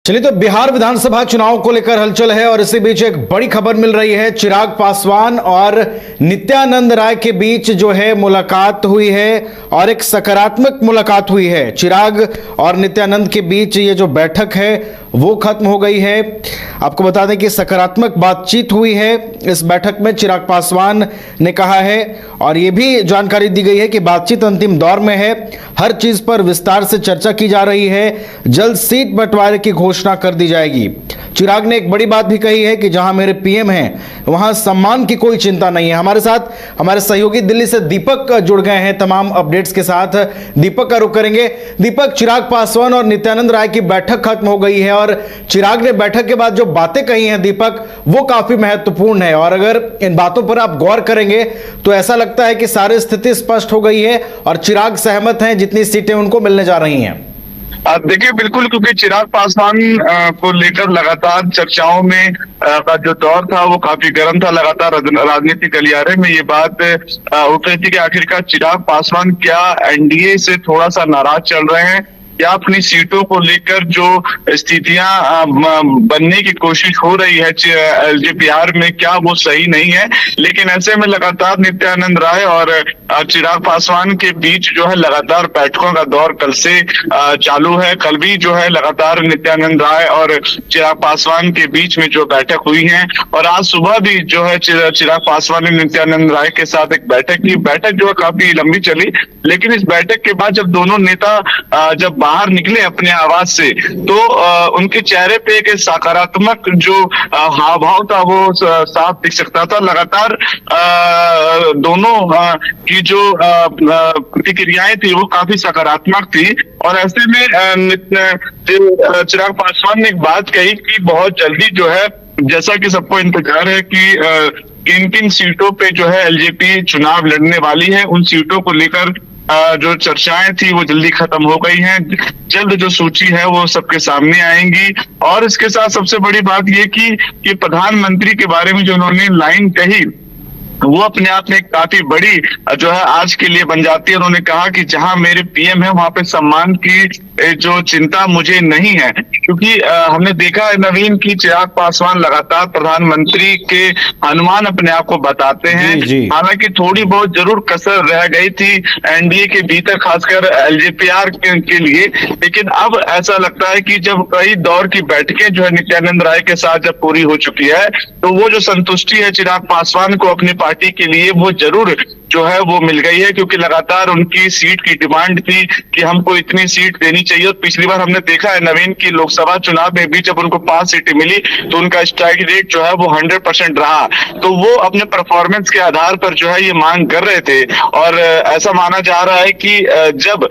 चलिए तो बिहार विधानसभा चुनाव को लेकर हलचल है और इसी बीच एक बड़ी खबर मिल रही है। चिराग पासवान और नित्यानंद राय के बीच जो है मुलाकात हुई है और एक सकारात्मक मुलाकात हुई है। चिराग और नित्यानंद के बीच ये जो बैठक है वो खत्म हो गई है। आपको बता दें कि सकारात्मक बातचीत हुई है इस बैठक में, चिराग पासवान ने कहा है और ये भी जानकारी दी गई है कि बातचीत अंतिम दौर में है। हर चीज पर विस्तार से चर्चा की जा रही है। जल्द सीट बंटवारे की घोषणा कर दी जाएगी। चिराग ने एक बड़ी बात भी कही है कि जहां मेरे पीएम हैं वहां सम्मान की कोई चिंता नहीं है। हमारे साथ हमारे सहयोगी दिल्ली से दीपक जुड़ गए हैं तमाम अपडेट्स के साथ। दीपक का रुख करेंगे। दीपक, चिराग पासवान और नित्यानंद राय की बैठक खत्म हो गई है और चिराग ने बैठक के बाद जो बातें कही हैं दीपक, वो काफी महत्वपूर्ण है और अगर इन बातों पर आप गौर करेंगे तो ऐसा लगता है कि सारी स्थिति स्पष्ट हो गई है और चिराग सहमत हैं जितनी सीटें उनको मिलने जा रही हैं। देखिए, बिल्कुल, क्योंकि चिराग पासवान को लेकर लगातार चर्चाओं में का जो दौर था वो काफी गर्म था। लगातार राजनीतिक गलियारे में ये बात उठ रही थी कि आखिरकार चिराग पासवान क्या एनडीए से थोड़ा सा नाराज चल रहे हैं या अपनी सीटों को लेकर जो स्थितियां बनने की कोशिश हो रही है एलजेपीआर में, क्या वो सही नहीं है। लेकिन ऐसे में लगातार नित्यानंद राय और चिराग पासवान के बीच जो है लगातार बैठकों का दौर कल से चालू है। कल भी जो है लगातार नित्यानंद राय और चिराग पासवान के बीच में जो बैठक हुई है और आज सुबह भी जो है चिराग पासवान ने नित्यानंद राय के साथ एक बैठक की। बैठक जो है काफी लंबी चली, लेकिन इस बैठक के बाद जब दोनों नेता जब बाहर निकले अपने आवास से तो उनके चेहरे पे एक सकारात्मक जो हाव भाव था वो साफ दिख सकता था। लगातार दोनों की जो प्रतिक्रियाएं थी वो काफी सकारात्मक थी और ऐसे में चिराग पासवान ने एक बात कही कि बहुत जल्दी जो है, जैसा कि सबको इंतजार है कि किन किन सीटों पे जो है एलजेपी चुनाव लड़ने वाली है, उन सीटों को लेकर जो चर्चाएं थी वो जल्दी खत्म हो गई हैं। जल्द जो सूची है वो सबके सामने आएंगी और इसके साथ सबसे बड़ी बात ये कि प्रधानमंत्री के बारे में जो उन्होंने लाइन कही वो अपने आप में काफी बड़ी जो है आज के लिए बन जाती है। उन्होंने कहा कि जहां मेरे पीएम है वहां पे सम्मान की जो चिंता मुझे नहीं है, क्योंकि हमने देखा है नवीन की चिराग पासवान लगातार प्रधानमंत्री के अनुमान अपने आप को बताते हैं। हालांकि थोड़ी बहुत जरूर कसर रह गई थी एनडीए के भीतर, खासकर एलजेपीआर के लिए, लेकिन अब ऐसा लगता है कि जब कई दौर की बैठकें जो है नित्यानंद राय के साथ जब पूरी हो चुकी है तो वो जो संतुष्टि है चिराग पासवान को अपनी पार्टी के लिए वो जरूर जो है वो मिल गई है, क्योंकि लगातार उनकी सीट की डिमांड थी कि हमको इतनी सीट देनी चाहिए। और पिछली बार हमने देखा है नवीन की लोकसभा चुनाव में भी जब उनको 5 सीटें मिली तो उनका स्ट्राइक रेट जो है वो 100% रहा। तो वो अपने परफॉर्मेंस के आधार पर जो है ये मांग कर रहे थे और ऐसा माना जा रहा है कि जब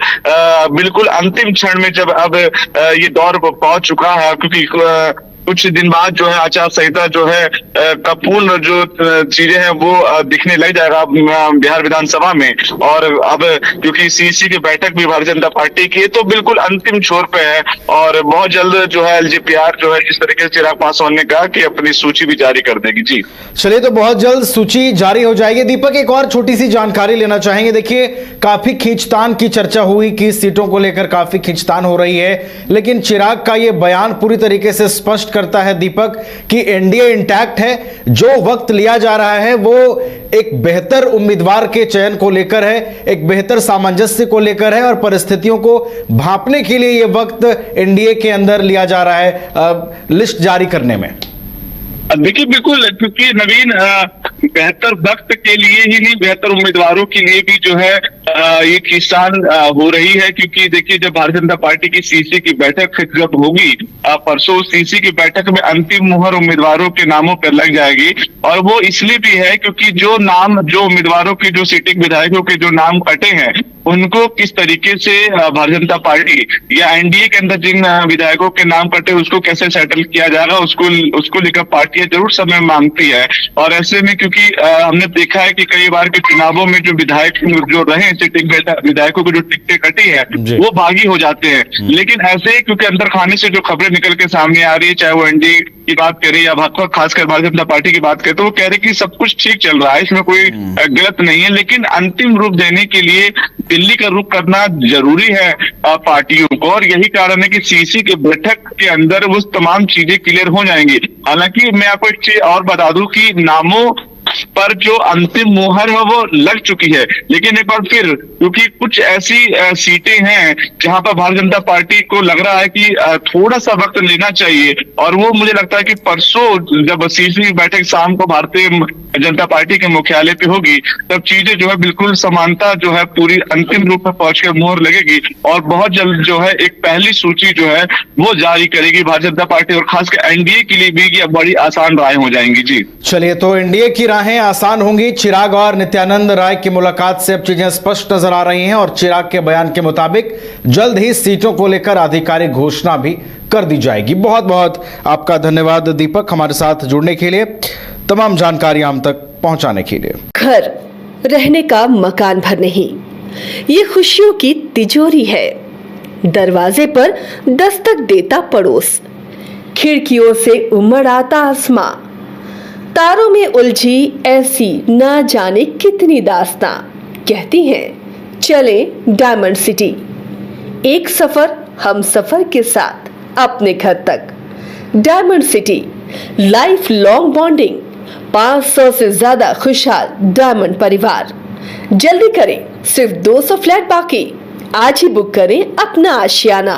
बिल्कुल अंतिम क्षण में जब अब ये दौर पहुंच चुका है, क्योंकि कुछ दिन बाद जो है आचार संहिता जो है का पूर्ण जो चीजें हैं वो दिखने लग जाएगा बिहार विधानसभा में। और अब क्योंकि सीसी की बैठक भी भारतीय जनता पार्टी की है तो बिल्कुल अंतिम छोर पे है और बहुत जल्द जो है एलजेपीआर जो है जिस तरीके से चिराग पासवान ने कहा कि अपनी सूची भी जारी कर देगी। जी चलिए, तो बहुत जल्द सूची जारी हो जाएगी। दीपक, एक और छोटी सी जानकारी लेना चाहेंगे। देखिए, काफी खींचतान की चर्चा हुई कि सीटों को लेकर काफी खींचतान हो रही है, लेकिन चिराग का यह बयान पूरी तरीके से स्पष्ट करता है दीपक कि एनडीए इंटैक्ट है। जो वक्त लिया जा रहा है वो एक बेहतर उम्मीदवार के चयन को लेकर है, एक बेहतर सामंजस्य को लेकर है और परिस्थितियों को भांपने के लिए यह वक्त एनडीए के अंदर लिया जा रहा है लिस्ट जारी करने में। देखिए, बिल्कुल, क्योंकि नवीन बेहतर वक्त के लिए ही नहीं बेहतर उम्मीदवारों के लिए भी जो है ये खींचतान हो रही है। क्योंकि देखिए, जब भारतीय जनता पार्टी की सीसी की बैठक जब होगी परसों, सीसी की बैठक में अंतिम मुहर उम्मीदवारों के नामों पर लग जाएगी और वो इसलिए भी है क्योंकि जो उम्मीदवारों की जो सिटिंग विधायकों के जो नाम कटे हैं उनको किस तरीके से भारतीय जनता पार्टी या एनडीए के अंदर जिन विधायकों के नाम कटे उसको कैसे सेटल किया जाएगा उसको लेकर पार्टियां जरूर समय मांगती है। और ऐसे में क्योंकि हमने देखा है कि कई बार के चुनावों में जो विधायक जो रहे विधायकों की जो टिकटें कटी है जी। वो बागी हो जाते हैं। लेकिन ऐसे ही क्योंकि अंदर खाने से जो खबरें निकल के सामने आ रही है, चाहे वो एनडीए की बात करें या भाजपा, खासकर भारतीय जनता पार्टी की बात करें, तो वो कह रहे कि सब कुछ ठीक चल रहा है, इसमें कोई गलत नहीं है। लेकिन अंतिम रूप देने के लिए दिल्ली का रुख करना जरूरी है पार्टियों को, और यही कारण है कि सीसी के बैठक के अंदर वो तमाम चीजें क्लियर हो जाएंगी। हालांकि मैं आपको एक चीज और बता दूं कि नामों पर जो अंतिम मुहर है वो लग चुकी है, लेकिन एक बार फिर क्योंकि कुछ ऐसी सीटें हैं जहां पर भारतीय जनता पार्टी को लग रहा है कि थोड़ा सा वक्त लेना चाहिए, और वो मुझे लगता है कि परसों जब सीसी बैठक शाम को भारतीय जनता पार्टी के मुख्यालय पे होगी, तब चीजें जो है बिल्कुल समानता जो है पूरी अंतिम रूप में पहुंचकर मोहर लगेगी, और बहुत जल्द जो है एक पहली सूची जो है वो जारी करेगी भारतीय जनता पार्टी, और खासकर एनडीए के लिए भी ये बड़ी आसान राय हो जाएंगी। जी चलिए, तो एनडीए की राहें आसान होंगी। चिराग और नित्यानंद राय की मुलाकात से अब चीजें स्पष्ट नजर आ रही हैं, और चिराग के बयान के मुताबिक जल्द ही सीटों को लेकर आधिकारिक घोषणा भी कर दी जाएगी। बहुत बहुत आपका धन्यवाद दीपक, हमारे साथ जुड़ने के लिए, तमाम जानकारियां हम तक पहुंचाने के लिए। घर रहने का मकान भर नहीं, ये खुशियों की तिजोरी है। दरवाजे पर दस्तक देता पड़ोस, खिड़कियों से उमड़ आता आसमां, तारों में उलझी ऐसी ना जाने कितनी दास्तां। कहती हैं चले डायमंड सिटी, एक सफर हम सफर के साथ अपने घर तक। Diamond city, life long bonding, 500 से ज्यादा खुशहाल डायमंड परिवार। जल्दी करें, सिर्फ 200 फ्लैट बाकी। आज ही बुक करें अपना आशियाना।